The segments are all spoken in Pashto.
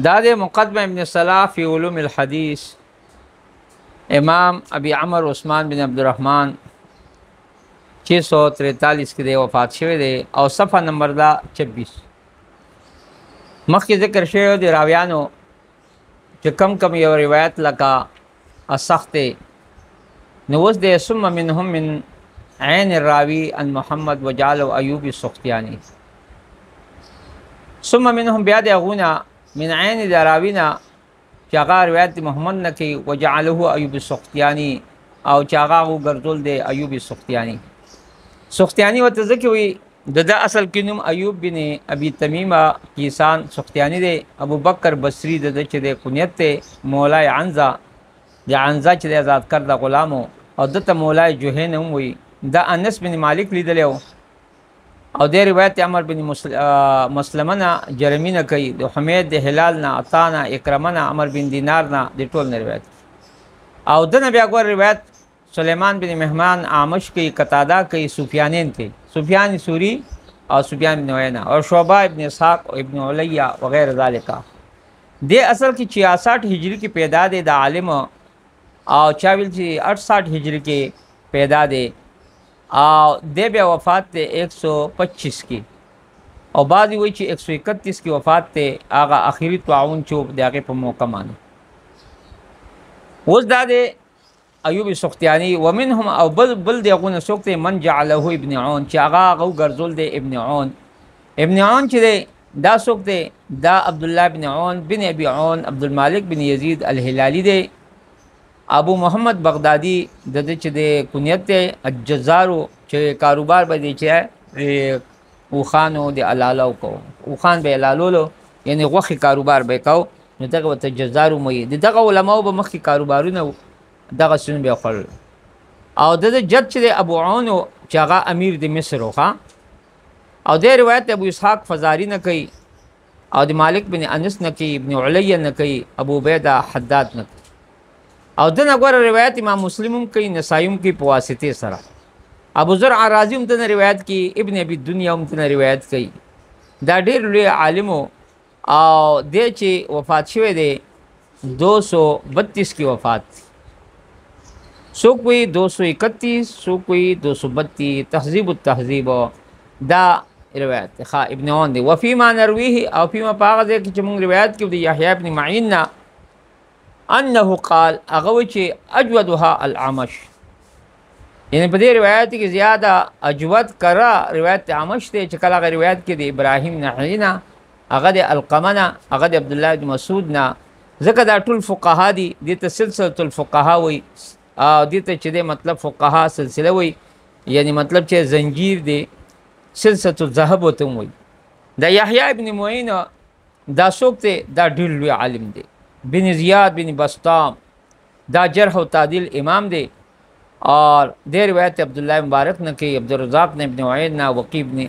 दाद मुक़द्दमा इब्न सलाह फ़ी उलूम अल-हदीस इमाम अबी अमर उस्मान बिन अब्दुर्रहमान 643 के दे वफ़ात शवे दे और सफ़ा नंबर दा 26 मख्की ज़िक्र शे दे रावियानो कि कम यव रिवायत लका असख्ते नवस दे सुम्मा मिनहुम मिन ऐन रावी अन मोहम्मद वजाल अयूब सुख्तियानी सुम्मा मिनहुम ब्याद अगुना मिन ऐन रावीना चागा रिवायत मोहम्मद न की वजालहु अयूब सुख्तियानी और चागा गर्जुल दे अयूब सुख्तियानी व तज़की हुई ददा असल किनुम अयूब बिन अबी तमीमा किसान सुख्तियानी दे अबू बकर बसरी ददा चदे कुनियत ते मौला अनजा या अनजा चदे आज़ाद करदा ग़ुलामो और दत्त मौला जुहैन हुई दा अनस बिन मालिक लीदले और दे रिवायत अमर बिन मसलमना जरमी न कई दो हमेद दे हिलाल ना अताना इकरमना अमर बिन दीनार ना दे टोल ने रिवायत और दन ब्यागवर रिवायत सुलेमान बिन मेहमान आमश की कतादा कई सुफियान के सुफियान सूरी और सुफियान बिन उयैना और शोबा इब्न इस्हाक और इब्न उलैया वगैरह ज़ालिका दे असल की 66 हिजरी की पैदा दे दा आलिम और चाविल की 68 हिजरी के पैदा दे और दे बे वफ़ात थे 125 की और बाद वही 131 की वफ़ात थे आगा आखिरी ताउन चोप दे आगे पर मौका मानो उस दादे अयूब सुख्तियानी वमिन हम और बल देगुन सोखते मन जालहु इब्न औन चागा गौ गर्जुल दे इब्न औन चिदे दा सोखते दा अब्दुल्ला बिन औन बिन अबी औन अब्दुल मालिक बिन यजीद अल हिलाली दे अबू मोहम्मद बगदादी ददे चदे कुनियत अज्जारो चे कारोबार बदे चे उखानो दे अलालो को उखान बे अलालो यानी वखी कारोबार बे को न तक वत जजारो मई दगा उलमाओ ब मखी कारोबारू न दगा सुन बे खल और ददे जद चे अबू औन चागा अमीर दे मिस्र खा और दे रिवायत अबू इसहाक फजारी न कई और दे मालिक बिन अनस न कई इब्न उलैया न कई अबू बैदा हद्दाद न और दन अगर रिवायत इमाम मुस्लिम की नसायुम की पवासिते सरा अबू ज़र आराज़ी उमतन रिवायत की इब्न अबी दुनिया उमतन रिवायत की दा ढेर लुए आलिमो और दे चे वफ़ात शवे दे 232 की वफ़ात सो कोई 231 सो कोई 232 तहज़ीब तहज़ीब दा रिवायत खा इब्न औन दे वफ़ीमा नरवी और फीमा पाग दे कि चमुंग रिवायत की यहया इब्न माइन अन्नहु क़ाल अगवचे अजवदहा अल-आमश यानी बदे रिवायत की ज़्यादा अजवद करा रिवायत आमश थे चकला रिवायत के दे इब्राहिम नहीना अगद अलक़मना अगद अब्दुल्लाह बिन मसूद ना ज़कदाटुल फ़ुक़हा दी देते सिलसिलतुल फ़ुक़हा हुई देते चदे मतलब फ़ुक़हा सिलसिला हुई यानी मतलब चे जंजीर दे सिलसिलतुल ज़हब होते हुई दा यहया इब्न मुईन दा सोकते दा ढिल आलिम दे बिन ज़ियाद बिन बस्ताम दा जरह व तादिल इमाम दे और दे रिवायत अब्दुल्लाह मुबारक न के अब्दुर्रज़ाक़ ने इब्न उयैन ना वकीब ने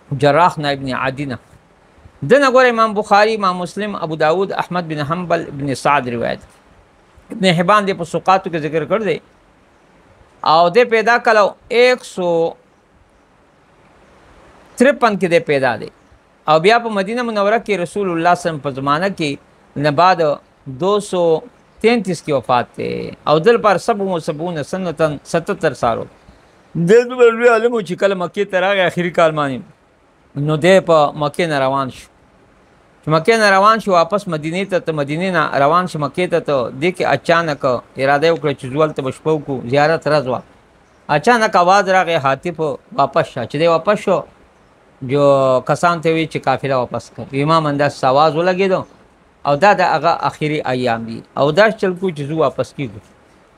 जर्राह ना इब्न आदिना दिन अगर इमाम बुखारी इमाम मुस्लिम अबू दाऊद अहमद बिन हम्बल इब्न साद रिवायत इब्न हिबान दे पुसुक़ात के ज़िक्र कर दे और दे पैदा कलो 153 के दे पैदा दे और बिया पर मदीना मुनव्वरा के रसूलुल्लाह सल्लल्लाहु अलैहि वसल्लम पर ज़माना की न बाद 233 की वफ़ात थे और दिल पर सबून सन्नतन 77 सालों दिल बलवी आलम चिकल मक्के तरह आखिरी काल मानी नो दे पर मक्के न रवान शो मक्के न रवान शो वापस मदीने त मदीने ना रवान शो मक्के त देख अचानक इरादे उकड़े चुजवल त बशपो को ज़ियारत रज़वा अचानक आवाज़ रा गए हातिफ वापस शा चदे वापस शो जो कसान थे वी काफिला वापस कर इमाम अंदाज आवाज़ हो लगे दो और दादा अगा आखिरी अयाम दी और दाश चल को चीज़ वापस की गई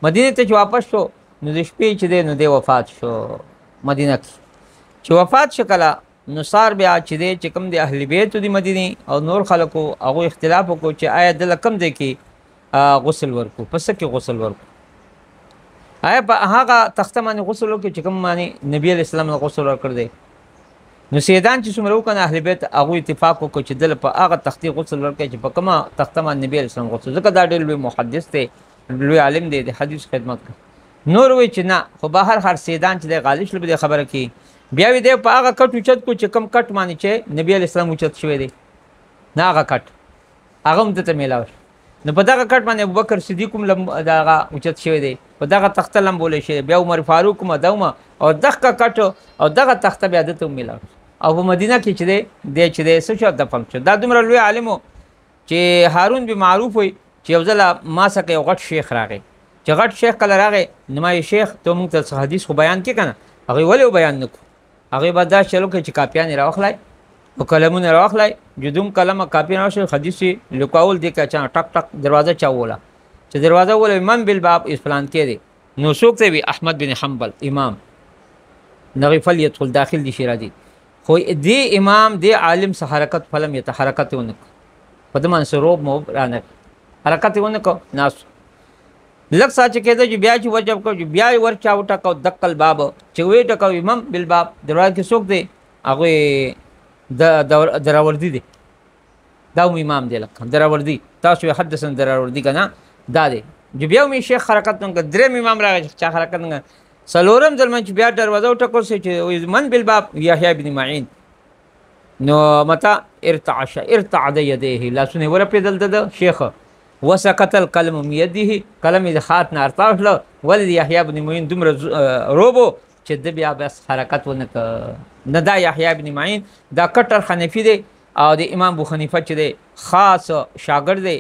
मदीने तक वापस शो नुदे चदे नुदे वफ़ात शो मदीना की च वफ़ात शकला नुसार ब्या चदे चकम दे अहल बैत दी मदीनी और नूर खलको अगो इख्तिलाफ को च आया दिल कम दे की गुस्ल वर्को पस के गुस्ल वर्को आया हाँ का तख्ता मानी गुस्ल के चकम मानी नबी अलैहिस्सलाम ने गुस्ल कर दे नसीदान चुमरो का अहल बैत अगो इत्तिफाक को दिल पर आगा तख्ती गुस्ल वर्के पकमा तख्तमा नबी अलैहिस्सलाम गुस्ल ज़का दिल मुहद्दिस थे दिल आलिम दे हदीस खिदमत का नूर वे चिना हो बाहर हर सेदान चले गालिश लबे खबर की ब्या दे आगा कट उचत को चकम कट मानी चे नबी अलैहिस्सलाम उचत शवे दे ना आगा कट هغه هم دته میلاو شو. نو په دغه کټ باندې ابوبکر صدیق هم دغه اوچت شوی دی، په دغه تخته لمبولی شوی، بیا عمر فاروق هم دغه او دغه کټ او دغه تخته بیا دته هم میلاو شو. او په مدینه کې چې دی چې دی څه شو دفن شو. دا دومره لوی عالم و چې هارون بن معروف وي چې یو ځله ما څخه یو غټ شیخ راغی، چې غټ شیخ کله راغی نو ما شیخ ته موږ ته حدیث خو بیان کې کنه، هغه ولې بیان نکړو، هغه به دا چلو کې چې کاپیان راوخلای او قلمونه راوخلای، جدوم قلم کاپی راوشي حدیث لیکاول دی که چا ټک ټک دروازه چاوله، چې دروازه ول امام بالباب اسپلان کې دی نو څوک ته وی احمد بن حنبل امام نغفل يدخل داخل دي شیرازي، خو دی امام دی عالم سه حرکت فلم يتحرکت ونک پدمان سروب مو رانه حرکت ونک ناس لک ساچ کېده چې بیا چې وجب کو بیا ورچا وټا کو دقل باب چې وې ټکو امام بالباب دروازه کې څوک دی هغه دراوردی دی، دا امام دی لکه دراوردی، تاسو حدثنا دراوردی کنه دا دی چې بیا می شیخ حرکت نن درې امام راغی چې حرکت نن سلورم ځل چې بیا دروازه وټکو چې من بالباب یحیی بن معین نو متا ارتعد یدیه لاسونه ور په دل شیخ وسقط القلم من يده قلم د خات نه ارتاوله ولد یحیی بن معین دومره روبو چې د بیا بس حرکت ونه نه. دا یحیی بن معین دا کټر حنفی دی او د امام ابو حنیفه چې دی خاص شاګرد دی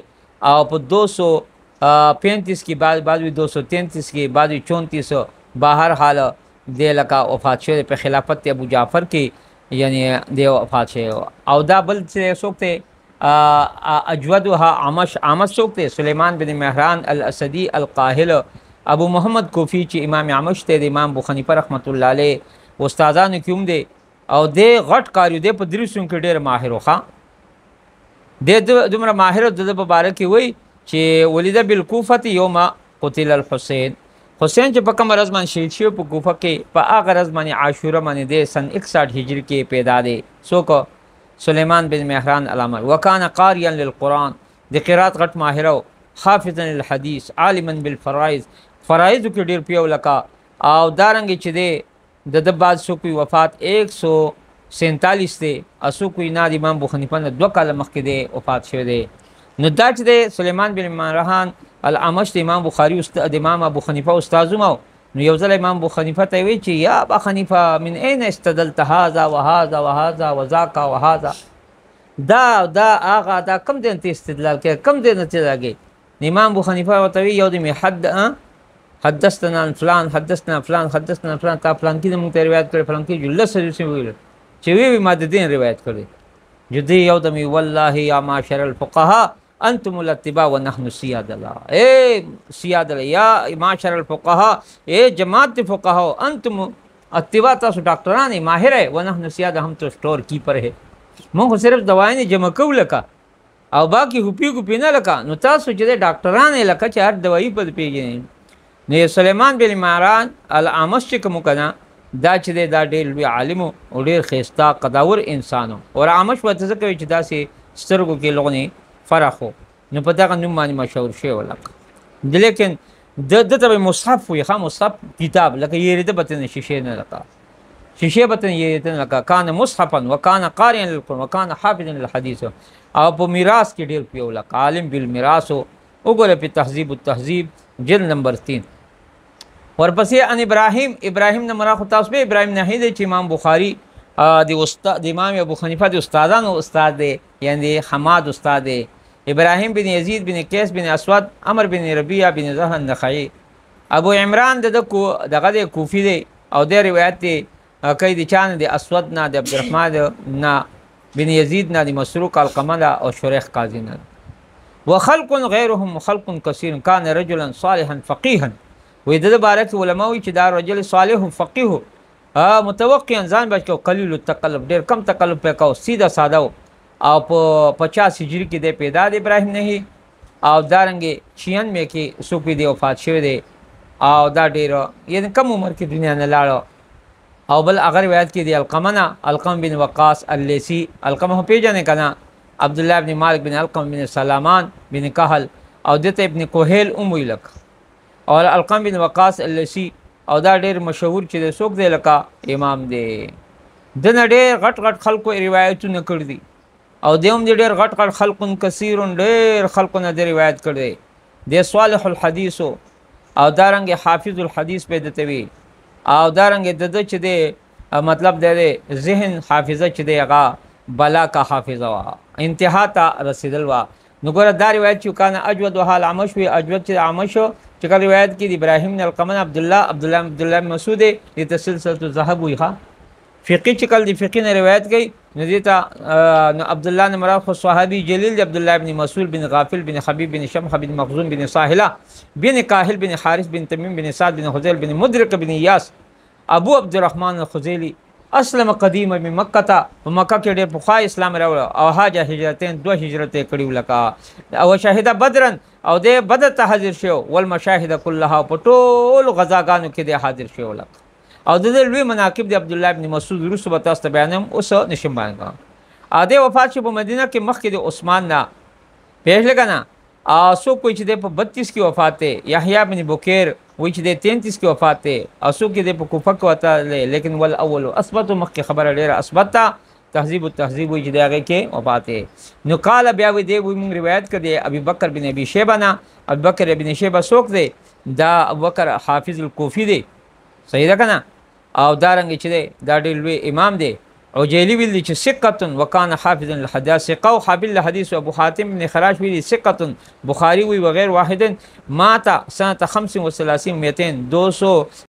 او په 235 کې بعد 233 کې بعد 34 بهر حال دی لکه وفات شوی په خلافت ابو جعفر کې یعنی دی وفات شوی. او دا بل چې څوک ته اجودها عمش څوک ته سلیمان بن مهران الاسدی القاهل ابو محمد کوفی چې امام عمش ته د امام ابو حنیفه رحمت الله علیه استادانو کې هم دی او د غټ کاریو دی په دریسون کې ډېر ماهر وخا د دومره ماهر د مبارک وي چې ولید بالکوفه یوم قتل الحسین، حسین چې په کوم ورځ باندې شهید شو په کوفه کې په هغه ورځ باندې عاشوره باندې د سن 61 هجری کې پیدا دی. څوک سلیمان بن مهران علامه وکانه قاریا للقران د قرات غټ ماهر حافظا للحديث عالما بالفرائض فرائض کې ډیر پیو لکا او دارنګ چې دی د بعد سو کوئی وفات 147 دی اسو کوئی ناد امام ابو حنیفه نه 2 کال مخکې دی وفات شوی دی. نو دا چې دی سلیمان بن مهران الامش امام بخاری استاد امام ابو حنیفه استادوم نو یو ځل امام ابو حنیفه ته وی چې یا ابو حنیفه من اين استدلت هذا وهذا وهذا وذاك وهذا دا هغه دا کم دین ته استدلال کې کم دین ته راګي. امام ابو حنیفه وتوی یو د حدثنا فلان حدثنا فلان حدثنا فلان تا فلان کې موږ ته روایت کړي فلان کې جله سره سی ویل چې وی ما د دین روایت کړي جدي یو د می والله یا معاشر الفقهاء انتم الاتباع ونحن سیاد الله اے سیاد الله یا معاشر الفقهاء اے جماعت فقهاء انتم اتباع تاسو ډاکټران ماهر ہے ونحن سیاد هم تو سٹور کیپر ہے موږ صرف دوايي جمع کول لکه او باقي هپی نه لکه نو تاسو چې ډاکټران لکه چې هر دوايي په پیژنې. نو سلیمان بن مهران الامش چې کوم کنه دا چې دا ډېر لوی عالم او ډېر خيستا قداور انسانو او امش په تاسو کوي چې دا سي سترګو کې لغني فرخو نو په دغه نوم باندې مشهور شوی ولک. لیکن د ته مصحف وي خام مصحف کتاب لکه یې رته بتنه شیشه نه لکه شیشه بتنه یې ته لکه کان مصحفا وکانه قارئا للقرآن وکانه حافظا للحديث او په میراث کې ډېر پیو لکه عالم بالمیراث وګوره په تهذیب التهذیب جلد نمبر 3. ورپسې ان ابراهیم نه مراد تاسو به ابراهیم نه دی چې امام بخاری د استاد امام ابو حنیفه د استادانو استاد دی یعنی حماد استاد دی. ابراهیم بن یزید بن قیس بن اسود عمر بن ربیعه بن زهر النخعی ابو عمران دغه کوفی دی او د روایت دی کوي د چان د اسود نه د عبدالرحمن نه بن یزید نه د مسروق القمه او شریخ قاضی نه وخلق غیرهم خلق کثیر کان رجلا صالحا فقیها وې د بارک علماء چې دا رجل صالح فقيه متوقعا ځان بچو قلیل التقلب ډیر کم تقلب پکاو سیده ساده او په 50 هجری کې د پیدا د ابراهیم نه او دارنګ 96 کې سوپی دی وفات شوی دی او دا ډیر یعنی کم عمر کې دنیا نه لاړو. او بل اگر روایت کې دی القم بن وقاص اللیسی القم پیژنې کنا عبد الله بن مالک بن القم بن سلامان بن کهل او دته ابن کوهیل ویلک اور القم بن وقاص اللیسی او دا ډیر مشهور چې د څوک دی لکه امام دی د نړۍ غټ خلکو روایتونه کړی دي او دیوم دې ډېر غټ غټ خلق کثیر ډېر خلقونه دې روایت کړي د صالح الحدیث او دارنګ حافظ الحدیث په دته وی او دارنګ د چې د مطلب د ذهن حافظه چې دی هغه بلا کا حافظه وا انتها ته رسیدل وا نو ګوره دا روایت چې کان اجود حال عمش وی اجود چې عمش چې کله روایت کې ابراهیم بن القمن عبد الله مسعود د تسلسل الذهب وی ښا فقی چې کله د فقی نه روایت کوي نو دیتا عبد الله بن مراد خو صحابي جلیل عبد الله بن مسعود بن غافل بن حبیب بن شمخ بن مخزوم بن ساحله بن کاهل بن حارث بن تمیم بن سعد بن خزیل بن مدرک بن یاس ابو عبد الرحمن الخزیلی اسلم قدیمه من مکه ته په مکه کې ډېر پخوا اسلام راوړ او حاجه هجرتین دوه هجرت کړي لکه او شهید بدرن او د بدر ته حاضر شو والمشاهد كلها په ټول غزاګانو کې د حاضر شو لکه او د لوی مناقب د عبد الله بن مسعود رسو به تاسو ته بیانم اوس نشم بیان کوم ا د وفات شو په مدینه کې مخکې د عثمان نه پیښ لګنه او سو کوئی چې د 32 کې وفات ده یحیی بن بکیر وای چې د 33 کې وفات ده او سو کې د کوفه کې وته لیکن ول اول اثبت مخکې خبره ډیره اثبت تهذیب التهذیب وای چې دغه کې وفات ده نو قال بیا وی دی وی موږ روایت کړي ابي بکر بن ابي شيبه نه ابي بکر بن شيبه سوق دی دا ابو بکر حافظ الکوفی دی صحیح ده کنه او دارنګ چې دی دا ډېر لوی امام دی عجیلی ویل چې ثقه وکانه حافظا للحديث ثقه حافظ الحديث ابو حاتم بن خراش ویل ثقه بخاری وی وغیر واحد مات سنه 35 200